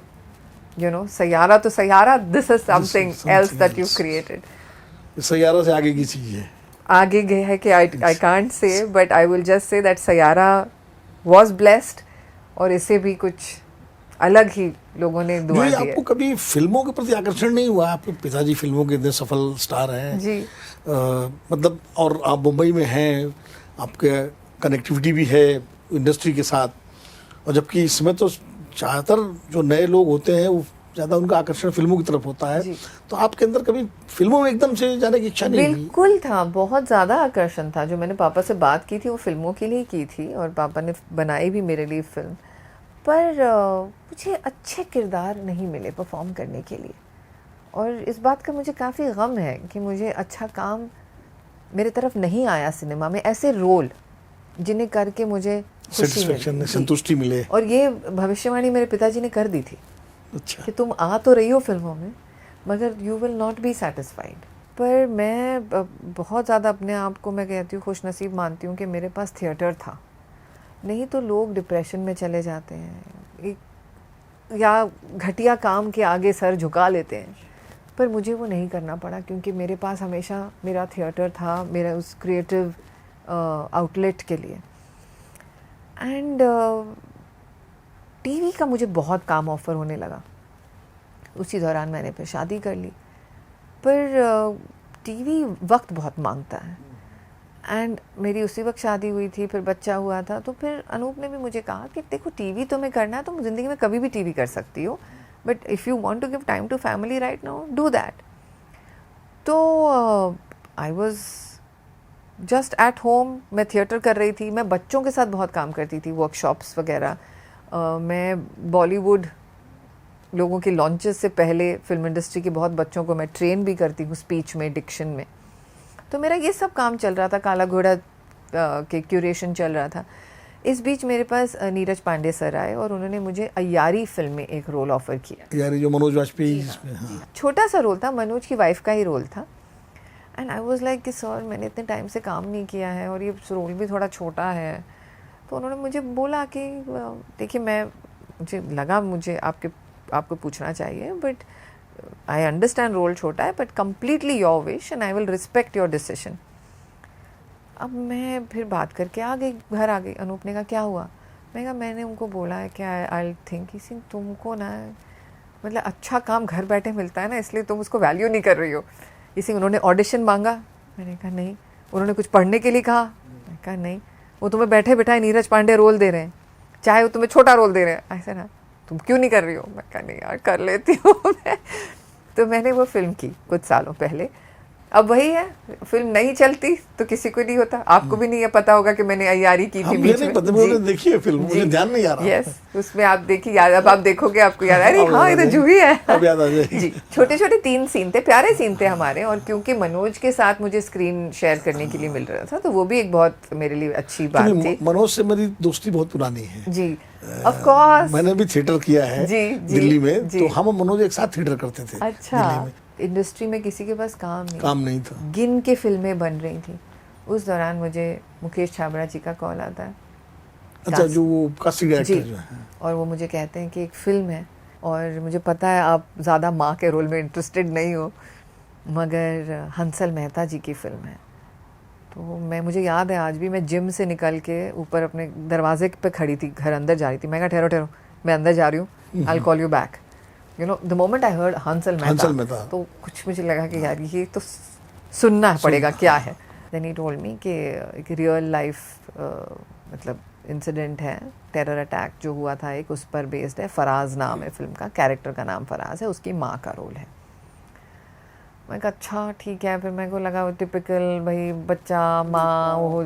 सैयारा तो Saiyaara, this is something else that you created. Saiyaara से आगे की चीज़ है। आगे गए हैं कि I can't say, but I will just say that Saiyaara was blessed, और इसे भी कुछ अलग ही लोगों ने दुआ दी है। आपको कभी फिल्मों के प्रति आकर्षण नहीं हुआ? आपके पिताजी फिल्मों के इतने सफल स्टार हैं जी। मतलब, और आप मुंबई में हैं, आपके कनेक्टिविटी भी है इंडस्ट्री के साथ, और जबकि इसमें तो ज़्यादातर जो नए लोग होते हैं वो ज़्यादा उनका आकर्षण फिल्मों की तरफ होता है, तो आपके अंदर कभी फिल्मों में एकदम से जाने की इच्छा नहीं हुई? बिल्कुल था, बहुत ज़्यादा आकर्षण था। जो मैंने पापा से बात की थी वो फिल्मों के लिए की थी, और पापा ने बनाई भी मेरे लिए फिल्म, पर मुझे अच्छे किरदार नहीं मिले परफॉर्म करने के लिए, और इस बात का मुझे काफ़ी गम है कि मुझे अच्छा काम मेरे तरफ नहीं आया सिनेमा में, ऐसे रोल जिन्हें करके मुझे सेटिस्फेक्शन, संतुष्टि मिले। और ये भविष्यवाणी मेरे पिताजी ने कर दी थी। अच्छा। कि तुम आ तो रही हो फिल्मों में, मगर you will not be satisfied. पर मैं बहुत ज़्यादा अपने आप को, मैं कहती हूँ, खुशनसीब मानती हूँ कि मेरे पास थिएटर था। नहीं तो लोग डिप्रेशन में चले जाते हैं या घटिया काम के आगे सर झुका लेते हैं, पर मुझे वो नहीं करना पड़ा, क्योंकि मेरे पास हमेशा मेरा थिएटर था, मेरा उस क्रिएटिव आउटलेट के लिए। एंड टीवी का मुझे बहुत काम ऑफ़र होने लगा। उसी दौरान मैंने फिर शादी कर ली, पर टीवी वक्त बहुत मांगता है, एंड मेरी उसी वक्त शादी हुई थी, फिर बच्चा हुआ था। तो फिर अनूप ने भी मुझे कहा कि देखो, टीवी तुम्हें करना है तो ज़िंदगी में कभी भी टीवी कर सकती हो, but if you want to give time to family right now, do that. तो I was just at home, मैं थिएटर कर रही थी, मैं बच्चों के साथ बहुत काम करती थी, वर्कशॉप्स वगैरह। मैं बॉलीवुड लोगों के लॉन्चेस से पहले फिल्म इंडस्ट्री के बहुत बच्चों को मैं ट्रेन भी करती हूँ, स्पीच में, डिक्शन में। तो मेरा ये सब काम चल रहा था, काला घोड़ा के क्यूरेशन चल रहा था। इस बीच मेरे पास नीरज पांडे सर आए और उन्होंने मुझे अय्यारी फिल्म में एक रोल ऑफ़र किया। अय्यारी जो मनोज वाजपेयी इसमें, हाँ। छोटा सा रोल था, मनोज की वाइफ का ही रोल था। एंड आई वाज लाइक कि सर, मैंने इतने टाइम से काम नहीं किया है और ये रोल भी थोड़ा छोटा है। तो उन्होंने मुझे बोला कि देखिए, मुझे लगा मुझे आपको पूछना चाहिए, बट आई अंडरस्टैंड रोल छोटा है, but completely your wish and I will respect your decision. अब मैं फिर बात करके आ गई, घर आ गई। अनूप ने कहा क्या हुआ? मैं कहा मैंने उनको बोला है कि आई थिंक कि तुमको ना, मतलब अच्छा काम घर बैठे मिलता है ना, इसलिए तुम उसको वैल्यू नहीं कर रही हो। इसी उन्होंने ऑडिशन मांगा, मैंने कहा नहीं। उन्होंने कुछ पढ़ने के लिए कहा, मैंने कहा नहीं। वो तुम्हें बैठे बैठाए नीरज पांडे रोल दे रहे हैं, चाहे वो तुम्हें छोटा रोल दे रहे हैं, ऐसे ना, तुम क्यों नहीं कर रही हो? मैं कहा नहीं यार, कर लेती हूँ मैं। तो मैंने वो फिल्म की कुछ सालों पहले। अब वही है, फिल्म नहीं चलती तो किसी को नहीं होता। आपको भी नहीं है पता होगा कि मैंने अय्यारी की थी बीच में। मैंने देखी है फिल्म, मुझे ध्यान नहीं आ रहा। यस, उसमें आप देखिए यार, अब आप देखोगे आपको याद, अरे हाँ ये तो जूही है। अब याद आ जाएगी। जी, छोटे छोटे 3 सीन थे, प्यारे सीन थे हमारे। और क्योंकि मनोज के साथ मुझे स्क्रीन शेयर करने के लिए मिल रहा था, तो वो भी एक बहुत मेरे लिए अच्छी बात थी। मनोज से मेरी दोस्ती बहुत पुरानी है जी, ऑफ कोर्स। मैंने भी थिएटर किया है जी, दिल्ली में, जी। तो हम मनोज एक साथ थिएटर करते थे। अच्छा, दिल्ली में इंडस्ट्री में किसी के पास काम नहीं था, गिन के फिल्में बन रही थी। उस दौरान मुझे मुकेश छाबड़ा जी का कॉल आता है। अच्छा, जो वो कास्टिंग डायरेक्टर जो है, और वो मुझे कहते हैं कि एक फ़िल्म है, और मुझे पता है आप ज़्यादा माँ के रोल में इंटरेस्टेड नहीं हो, मगर हंसल मेहता जी की फ़िल्म है। तो मुझे याद है आज भी, मैं जिम से निकल के ऊपर अपने दरवाजे पे खड़ी थी, घर अंदर जा रही थी। मैं कहा ठहरो, मैं अंदर जा रही हूँ, I call you back. You know, the moment I heard Hansal Mehta, तो कुछ मुझे लगा कि यार ये तो सुनना पड़ेगा, क्या है। देन ही टोल्ड मी कि एक रियल लाइफ मतलब इंसिडेंट है, टेरर अटैक जो हुआ था एक, उस पर बेस्ड है। फराज नाम है फिल्म का, कैरेक्टर का नाम फराज है, उसकी माँ का रोल है। मैं कहा अच्छा ठीक है। फिर मेरे को लगा वो टिपिकल भाई बच्चा माँ, वो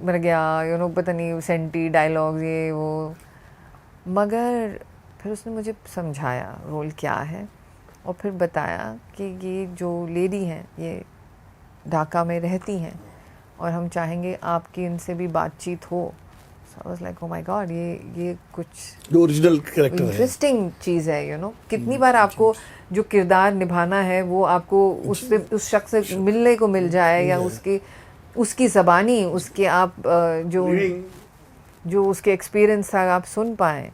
मर गया, यू नो, पता नहीं सेंटी डायलॉग्स ये वो। मगर फिर उसने मुझे समझाया रोल क्या है, और फिर बताया कि ये जो लेडी हैं ये ढाका में रहती हैं, और हम चाहेंगे आपकी इनसे भी बातचीत हो। So I was like oh my God, ये कुछ जो ओरिजिनल कैरेक्टर है, इंटरेस्टिंग चीज़ है। यू नो, कितनी बार आपको जो किरदार निभाना है वो आपको उससे, उस शख्स से मिलने को मिल जाए, या उसकी ज़बानी, उसके आप जो उसके एक्सपीरियंस था आप सुन पाएँ,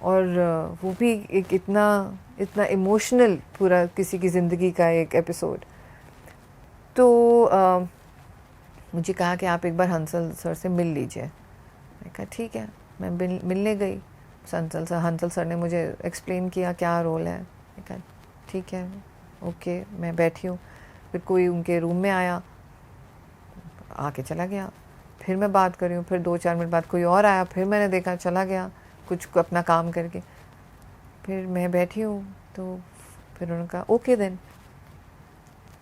और वो भी एक इतना इमोशनल पूरा किसी की ज़िंदगी का एक एपिसोड। तो मुझे कहा कि आप एक बार हंसल सर से मिल लीजिए। मैं कहा ठीक है, मैं मिलने गई। हंसल सर ने मुझे एक्सप्लेन किया क्या रोल है। मैं कहा ठीक है, ओके। मैं बैठी हूँ, फिर कोई उनके रूम में आया, आके चला गया। फिर मैं बात कर रही हूँ, फिर 2-4 मिनट बाद कोई और आया, फिर मैंने देखा चला गया कुछ अपना काम करके। फिर मैं बैठी हूँ, तो फिर उन्होंने कहा ओके देन।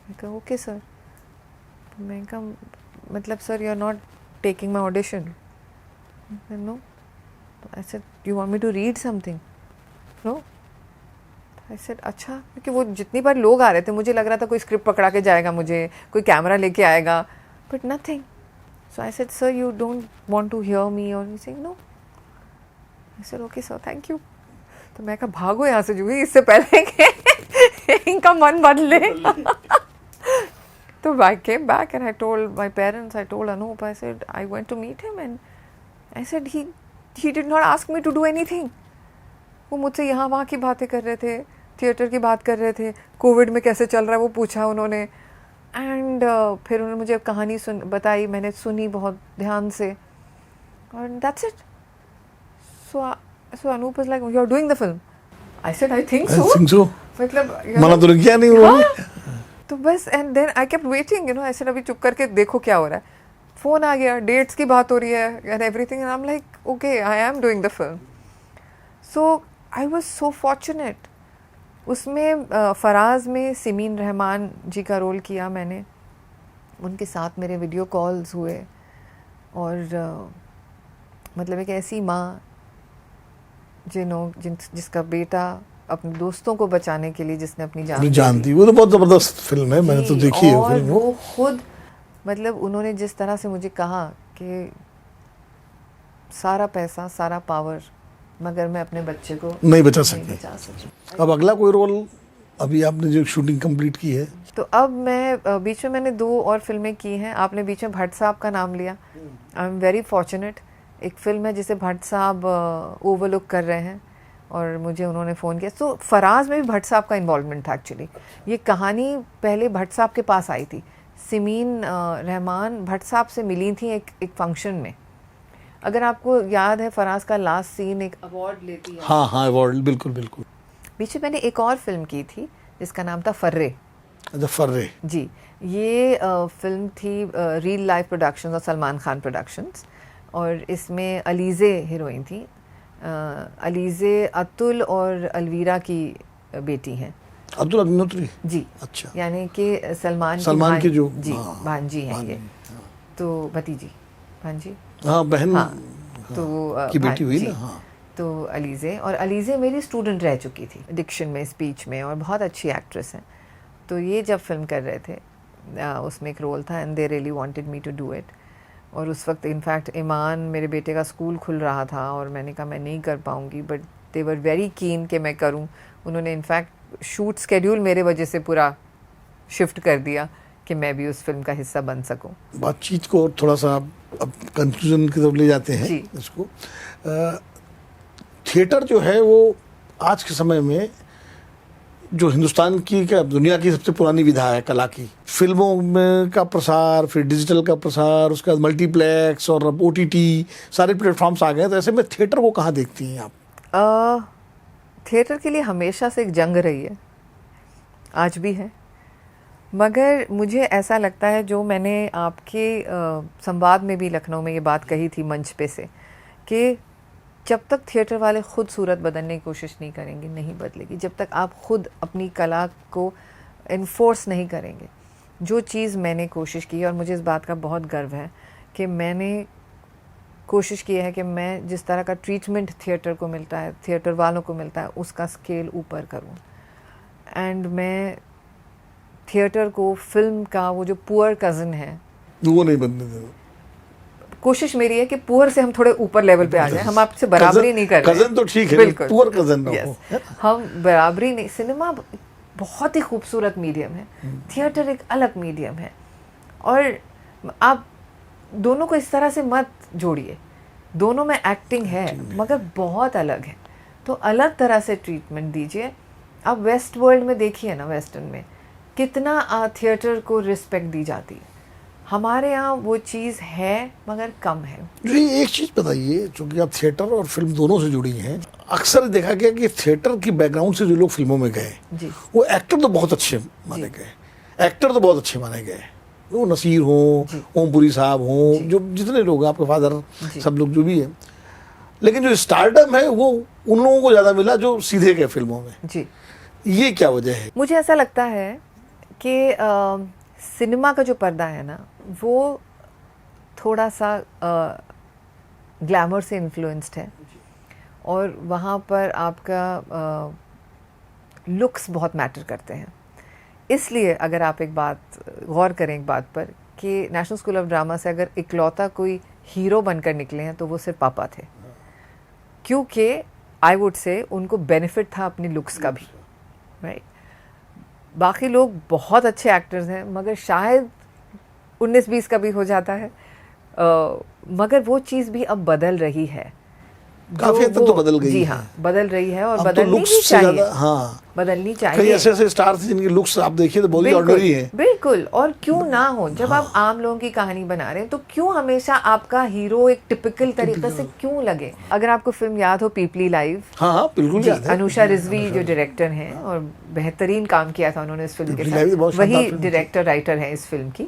मैं कहा ओके सर। मैं कहा मतलब sir you are not taking my audition? No. I said you want me to read something? No. I said अच्छा, क्योंकि वो जितनी बार लोग आ रहे थे मुझे लग रहा था कोई स्क्रिप्ट पकड़ा के जाएगा, मुझे कोई कैमरा लेके आएगा, but nothing. So I said sir you don't want to hear me? और he said no. I said okay sir, thank you. तो मैं कहा भागो यहाँ से जूही, इससे पहले कि इनका मन बदले। तो I came back and I told my parents, I told Anup, I said I went to meet him and I said he did not ask me to do anything. वो मुझसे यहाँ वहाँ की बातें कर रहे थे, थिएटर की बात कर रहे थे, कोविड में कैसे चल रहा है वो पूछा उन्होंने। एंड फिर उन्होंने मुझे कहानी बताई, मैंने सुनी बहुत ध्यान से, और that's it. So Anup was like you are doing the film? I said I think so. मतलब मना तो किया नहीं उन्होंने। तो बस, and then I kept waiting, you know, ऐसे अभी चुप करके देखो क्या हो रहा है। फ़ोन आ गया, डेट्स की बात हो रही है and everything, and I am like okay I am doing the film. So I was so fortunate. उसमें फराज में सिमीन रहमान जी का रोल किया मैंने, उनके साथ मेरे वीडियो कॉल्स हुए, और मतलब एक ऐसी माँ जिसका बेटा अपने दोस्तों को बचाने के लिए जिसने अपनी जान दी। वो तो बहुत ज़बरदस्त फिल्म है, मैंने तो देखी है और फिल्म। वो खुद मतलब उन्होंने जिस तरह से मुझे कहा कि सारा पैसा सारा पावर, मगर मैं अपने बच्चे को नहीं बचा सकी। अब अगला कोई रोल, अभी आपने जो शूटिंग कंप्लीट की है? तो अब मैं बीच में मैंने 2 और फिल्में की हैं। आपने बीच में भट्ट साहब का नाम लिया, आई एम वेरी फॉर्चुनेट। एक फिल्म है जिसे भट्ट साहब ओवरलुक कर रहे हैं, और मुझे उन्होंने फ़ोन किया। तो फराज में भी भट्ट साहब का इन्वॉल्वमेंट था एक्चुअली। ये कहानी पहले भट्ट साहब के पास आई थी। सिमीन रहमान भट्ट साहब से मिली थी एक फंक्शन में। अगर आपको याद है, फराज का लास्ट सीन एक अवार्ड लेती है। हाँ हाँ, अवार्ड, बिल्कुल बिल्कुल। बीच में मैंने एक और फिल्म की थी जिसका नाम था फर्रे। अच्छा, फर्रे जी, ये फिल्म थी रियल लाइफ प्रोडक्शंस और सलमान खान प्रोडक्शंस, और इसमें अलीज़े हीरोइन थी। अलीज़े अतुल और अलवीरा की बेटी हैं। अब्दुल अग्निहोत्री जी, अच्छा, यानी कि सलमान की जो जी भांजी हैं ये, तो भतीजी भांजी, हाँ बहन, हाँ, तो की बेटी हुई ना। हाँ, तो अलीज़े मेरी स्टूडेंट रह चुकी थी डिक्शन में, स्पीच में, और बहुत अच्छी एक्ट्रेस हैं। तो ये जब फिल्म कर रहे थे, उसमें एक रोल था, and they really wanted me to do it. और उस वक्त इनफैक्ट ईमान मेरे बेटे का स्कूल खुल रहा था, और मैंने कहा मैं नहीं कर पाऊँगी, but they were very keen कि मैं करूँ। उन्होंने इनफैक्ट शूट स्केड्यूल मेरे वजह से पूरा शिफ्ट कर दिया कि मैं भी उस फिल्म का हिस्सा बन सकूं। बातचीत को थोड़ा सा अब कंक्लूजन की तरफ ले जाते हैं जी। इसको। थिएटर जो है वो आज के समय में जो हिंदुस्तान की क्या दुनिया की सबसे पुरानी विधा है कला की। फिल्मों में का प्रसार, फिर डिजिटल का प्रसार, उसके बाद मल्टीप्लेक्स और अब OTT सारे प्लेटफॉर्म्स आ गए, तो ऐसे में थिएटर को कहाँ देखती हैं आप? थिएटर के लिए हमेशा से एक जंग रही है, आज भी है, मगर मुझे ऐसा लगता है, जो मैंने आपके संवाद में भी लखनऊ में ये बात कही थी मंच पे से, कि जब तक थिएटर वाले खुद सूरत बदलने की कोशिश नहीं करेंगे, नहीं बदलेगी। जब तक आप खुद अपनी कला को इन्फोर्स नहीं करेंगे। जो चीज़ मैंने कोशिश की, और मुझे इस बात का बहुत गर्व है कि मैंने कोशिश की है कि मैं जिस तरह का ट्रीटमेंट थिएटर को मिलता है, थिएटर वालों को मिलता है, उसका स्केल ऊपर करूं। एंड मैं थिएटर को फिल्म का वो जो पुअर कज़न है वो नहीं बनने देना। कोशिश मेरी है कि पुअर से हम थोड़े ऊपर लेवल पे आ जाए। हम आपसे बराबरी नहीं कर रहे। कज़न तो ठीक है, बिल्कुल, पुअर कज़न ना हो। हम बराबरी नहीं। सिनेमा बहुत ही खूबसूरत मीडियम है, थिएटर एक अलग मीडियम है, और आप दोनों को इस तरह से मत जोड़िए। दोनों में एक्टिंग है, मगर बहुत अलग है, तो अलग तरह से ट्रीटमेंट दीजिए। आप वेस्ट वर्ल्ड में देखिए ना, वेस्टर्न में कितना थिएटर को रिस्पेक्ट दी जाती है। हमारे यहाँ वो चीज़ है मगर कम है। जी एक चीज़ बताइए, चूंकि आप थिएटर और फिल्म दोनों से जुड़ी हैं, अक्सर देखा गया कि थिएटर की बैकग्राउंड से जो लोग फिल्मों में गए जी वो एक्टर तो बहुत अच्छे माने गए, एक्टर तो बहुत अच्छे माने गए, वो नसीर हों, ओमपुरी साहब हों, जो जितने लोग हैं, आपके फादर, सब लोग जो भी हैं, लेकिन जो स्टारडम है वो उन लोगों को ज़्यादा मिला जो सीधे गए फिल्मों में। जी ये क्या वजह है? मुझे ऐसा लगता है कि सिनेमा का जो पर्दा है ना वो थोड़ा सा ग्लैमर से इन्फ्लुएंस्ड है और वहाँ पर आपका लुक्स बहुत मैटर करते हैं। इसलिए अगर आप एक बात गौर करें एक बात पर कि नेशनल स्कूल ऑफ ड्रामा से अगर इकलौता कोई हीरो बनकर निकले हैं तो वो सिर्फ पापा थे, क्योंकि आई वुड से उनको बेनिफिट था अपनी लुक्स का भी, राइट। बाकी लोग बहुत अच्छे एक्टर्स हैं मगर शायद 19-20 का भी हो जाता है, मगर वो चीज़ भी अब बदल रही है, काफी हद तक तो बदल गई जी है। हाँ बदल रही है और अब बदलनी तो लुक्स भी से चाहिए, ज़्यादा, हाँ, बदलनी कई चाहिए। ऐसे ऐसे स्टार थे जिनके लुक्स आप देखिए तो बहुत ही बिल्कुल ऑर्डिनरी है। बिल्कुल, और क्यों ना हो, जब आप आम लोगों की कहानी बना रहे हैं तो क्यों हमेशा आपका हीरो एक टिपिकल तरीके से क्यों लगे। अगर आपको फिल्म याद हो पीपली लाइव, हाँ हाँ बिल्कुल याद है। अनुषा रिजवी जो डायरेक्टर हैं और बेहतरीन काम किया था उन्होंने इस फिल्म के पीपली लाइव तो साथ, बहुत शानदार वही फिल्म थी। डायरेक्टर राइटर हैं इस फिल्म की,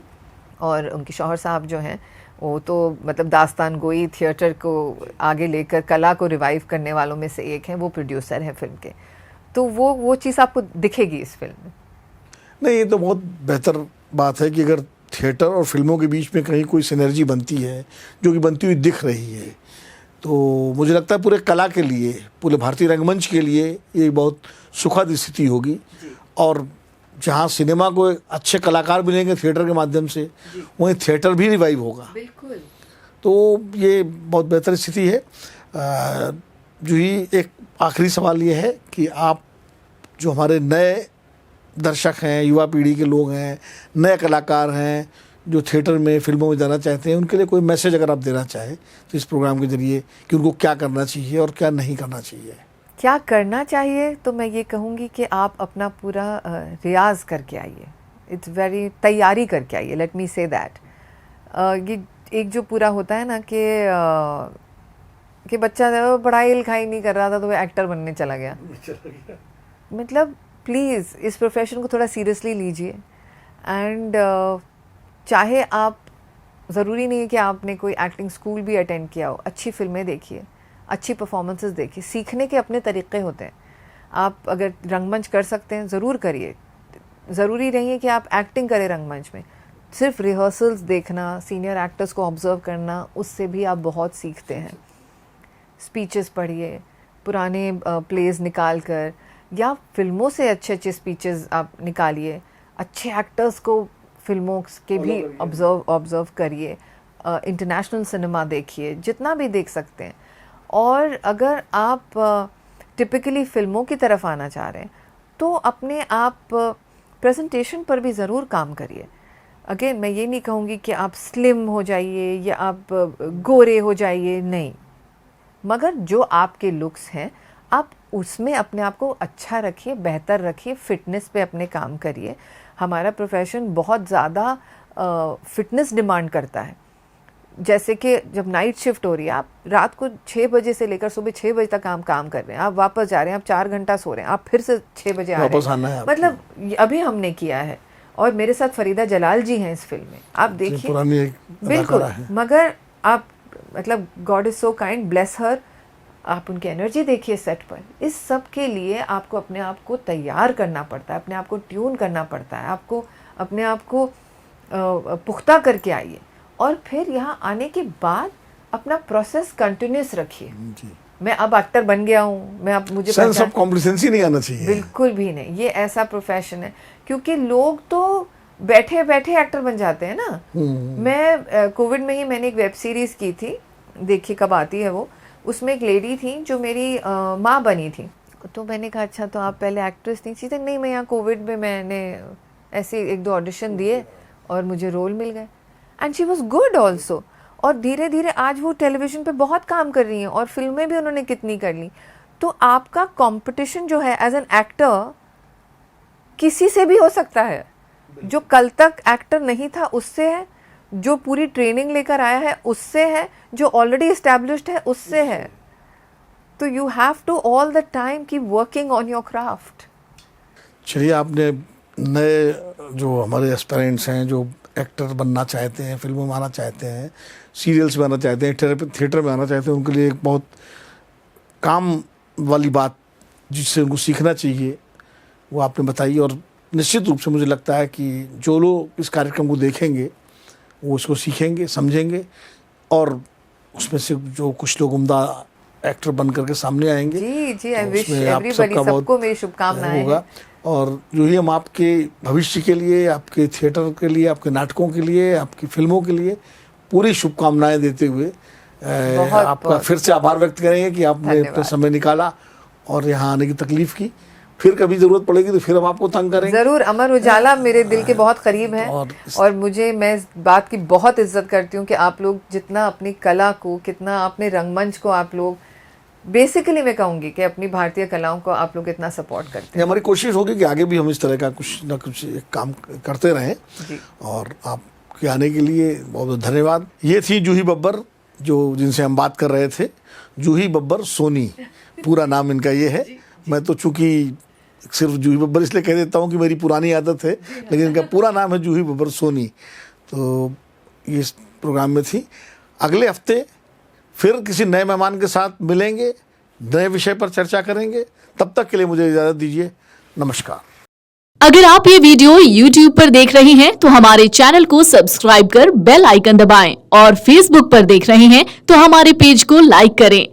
और उनके शौहर साहब जो हैं वो तो मतलब दास्तान गोई थिएटर को आगे लेकर कला को रिवाइव करने वालों में से एक हैं, वो प्रोड्यूसर हैं फिल्म के, तो वो चीज़ आपको दिखेगी इस फिल्म में। नहीं, ये तो बहुत बेहतर बात है कि अगर थिएटर और फिल्मों के बीच में कहीं कोई सिनर्जी बनती है, जो कि बनती हुई दिख रही है, तो मुझे लगता है पूरे कला के लिए, पूरे भारतीय रंगमंच के लिए ये बहुत सुखद स्थिति होगी। और जहाँ सिनेमा को अच्छे कलाकार मिलेंगे थिएटर के माध्यम से, वहीं थिएटर भी रिवाइव होगा। बिल्कुल। तो ये बहुत बेहतर स्थिति है। जो ही एक आखिरी सवाल ये है कि आप जो हमारे नए दर्शक हैं, युवा पीढ़ी के लोग हैं, नए कलाकार हैं जो थिएटर में फिल्मों में जाना चाहते हैं, उनके लिए कोई मैसेज अगर आप देना चाहें तो इस प्रोग्राम के जरिए कि उनको क्या करना चाहिए और क्या नहीं करना चाहिए। क्या करना चाहिए तो मैं ये कहूँगी कि आप अपना पूरा रियाज करके आइए, इट्स वेरी तैयारी करके आइए, लेट मी से दैट। ये एक जो पूरा होता है ना कि बच्चा पढ़ाई लिखाई नहीं कर रहा था तो वो एक्टर बनने चला गया, मतलब प्लीज़ इस प्रोफेशन को थोड़ा सीरियसली लीजिए। एंड चाहे आप, ज़रूरी नहीं है कि आपने कोई एक्टिंग स्कूल भी अटेंड किया हो, अच्छी फिल्में देखिए, अच्छी परफॉर्मेंसेस देखिए, सीखने के अपने तरीक़े होते हैं। आप अगर रंगमंच कर सकते हैं ज़रूर करिए, ज़रूरी नहीं है कि आप एक्टिंग करें रंगमंच में, सिर्फ रिहर्सल्स देखना, सीनियर एक्टर्स को ऑब्ज़र्व करना, उससे भी आप बहुत सीखते हैं। स्पीचेस पढ़िए, पुराने प्लेज निकाल कर, या फिल्मों से अच्छे अच्छे स्पीचेस आप निकालिए, अच्छे एक्टर्स को फिल्मों के भी ऑब्ज़र्व करिए, इंटरनेशनल सिनेमा देखिए, जितना भी देख सकते हैं। और अगर आप टिपिकली फ़िल्मों की तरफ आना चाह रहे हैं तो अपने आप प्रेजेंटेशन पर भी ज़रूर काम करिए। अगेन मैं ये नहीं कहूँगी कि आप स्लिम हो जाइए या आप गोरे हो जाइए, नहीं, मगर जो आपके लुक्स हैं आप उसमें अपने आप को अच्छा रखिए, बेहतर रखिए, फ़िटनेस पे अपने काम करिए। हमारा प्रोफेशन बहुत ज़्यादा फ़िटनेस डिमांड करता है। जैसे कि जब नाइट शिफ्ट हो रही है, आप रात को 6 बजे से लेकर सुबह 6 बजे तक काम कर रहे हैं, आप वापस जा रहे हैं, आप 4 घंटा सो रहे हैं, आप फिर से 6 बजे आ रहे हैं, मतलब अभी हमने किया है। और मेरे साथ फरीदा जलाल जी हैं इस फिल्म में, आप देखिए, बिल्कुल, मगर आप मतलब God is so kind, bless her, आप उनकी एनर्जी देखिए सेट पर। इस सब के लिए आपको अपने आप को तैयार करना पड़ता है, अपने आप को ट्यून करना पड़ता है, आपको अपने आप को पुख्ता करके आइए, और फिर यहाँ आने के बाद अपना प्रोसेस कंटिन्यूस रखिए। मैं अब एक्टर बन गया हूँ, मैं अब मुझे सेंस ऑफ कॉम्प्लिसेंसी नहीं आना चाहिए, बिल्कुल भी नहीं। ये ऐसा प्रोफेशन है, क्योंकि लोग तो बैठे बैठे एक्टर बन जाते हैं ना। मैं कोविड में ही मैंने एक वेब सीरीज़ की थी, देखिए कब आती है वो, उसमें एक लेडी थी जो मेरी माँ बनी थी। तो मैंने कहा अच्छा तो आप पहले एक्ट्रेस नहीं थी? नहीं, मैं यहाँ कोविड में मैंने ऐसे 1-2 ऑडिशन दिए और मुझे रोल मिल गए, and she was good also. और धीरे धीरे आज वो टेलीविज़न पे बहुत काम कर रही हैं और फिल्में भी उन्होंने कितनी कर ली। तो आपका कंपटीशन जो है एज एन एक्टर किसी से भी हो सकता है, जो कल तक एक्टर नहीं था उससे है, जो पूरी ट्रेनिंग लेकर आया है उससे है, जो ऑलरेडी एस्टैब्लिश्ड है उससे है। तो you have to all the time keep working on your craft. चलिए, आपने नए जो हमारे एस्पिरेंट्स हैं, जो एक्टर बनना चाहते हैं, फिल्मों में आना चाहते हैं, सीरियल्स में आना चाहते हैं, थिएटर में आना चाहते हैं, उनके लिए एक बहुत काम वाली बात जिससे उनको सीखना चाहिए वो आपने बताई। और निश्चित रूप से मुझे लगता है कि जो लोग इस कार्यक्रम को देखेंगे वो इसको सीखेंगे, समझेंगे, और उसमें से जो कुछ लोग उम्दा एक्टर बन करके सामने आएंगे। जी जी, आई तो विश उसमें आप एवरीबॉडी, सबका सबको मेरी शुभकामनाएं होगा। और जो ही हम आपके भविष्य के लिए, आपके थिएटर के लिए, आपके नाटकों के लिए, आपकी फिल्मों के लिए पूरी शुभकामनाएं देते हुए आपका फिर से आभार व्यक्त करेंगे कि आपने अपना समय निकाला और यहाँ आने की तकलीफ की। फिर कभी जरूरत पड़ेगी तो फिर हम आपको तंग करेंगे जरूर। अमर उजाला मेरे दिल के बहुत करीब है और मुझे, मैं इस बात की बहुत इज्जत करती हूँ कि आप लोग जितना अपनी कला को, कितना अपने रंगमंच को आप लोग, बेसिकली मैं कहूँगी कि अपनी भारतीय कलाओं को आप लोग इतना सपोर्ट करते हैं। हमारी कोशिश होगी कि आगे भी हम इस तरह का कुछ ना कुछ एक काम करते रहें जी। और आपके आने के लिए बहुत बहुत धन्यवाद। ये थी जूही बब्बर, जो जिनसे हम बात कर रहे थे। जूही बब्बर सोनी, पूरा नाम इनका ये है। मैं तो चूंकि सिर्फ जूही बब्बर इसलिए कह देता हूँ कि मेरी पुरानी आदत है, लेकिन इनका पूरा नाम है जूही बब्बर सोनी। तो ये इस प्रोग्राम में थी। अगले हफ्ते फिर किसी नए मेहमान के साथ मिलेंगे, नए विषय पर चर्चा करेंगे। तब तक के लिए मुझे इजाज़त दीजिए। नमस्कार। अगर आप ये वीडियो YouTube पर देख रहे हैं तो हमारे चैनल को सब्सक्राइब कर बेल आइकन दबाएं, और Facebook पर देख रहे हैं तो हमारे पेज को लाइक करें।